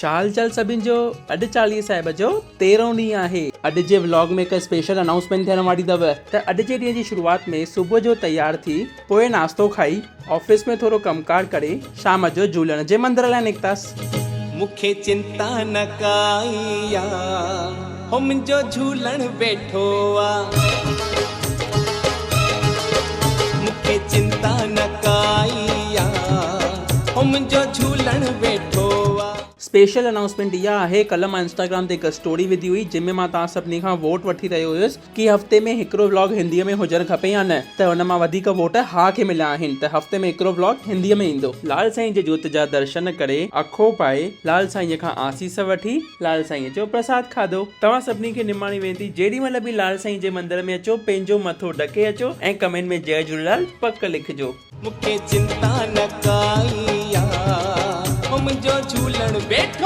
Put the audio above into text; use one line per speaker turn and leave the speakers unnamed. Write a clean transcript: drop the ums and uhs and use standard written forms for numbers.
शाल चल सभिनि जो अॼु चालीहे साहिब जो 13हों ॾींहुं आहे। अॼु जे व्लॉग में हिकु स्पेशल अनाउंसमेंट थियण वारी अथव त अॼु जे ॾींहं जी शुरूआत में सुबुह जो तैयार थी पोइ नाश्तो खाई ऑफिस में थोरो कमकार करे शाम जो झूलण जे मंदर लाइ निकितासीं।
मूंखे चिंता न काई हो मुंहिंजो झूलण वेठो मूंखे चिंता न काई हो मुंहिंजो झूलण वेठो
स्पेशल अनाउंसमेंट इहा आहे, कल्ह मां इंस्टाग्राम ते हिकु स्टोरी विधी हुई जंहिंमें मां तव्हां सभिनी खां वोट वठी रहियो हुयुसि कि हफ़्ते में हिकिड़ो व्लॉग हिंदीअ में हुजणु खपे या न। त हुन मां वधीक वोट हा खे मिलिया आहिनि त हफ़्ते में हिकिड़ो व्लॉग हिंदीअ में ईंदो। लाल साईं जे जोत जा दर्शन करे अखो पाए लाल साईं खां आसीस वठी लाल साईं जो प्रसाद खाधो। तव्हां सभिनी खे निमाणी वेंदी, जेॾी महिल बि लाल साईं जे मंदर में अचो पंहिंजो मथो ढके अचो ऐं कमेंट में जय झूलेलाल पक लिखिजो।
मूंखे चिंता न काई हो मुंहिंजो झूलण वेठो।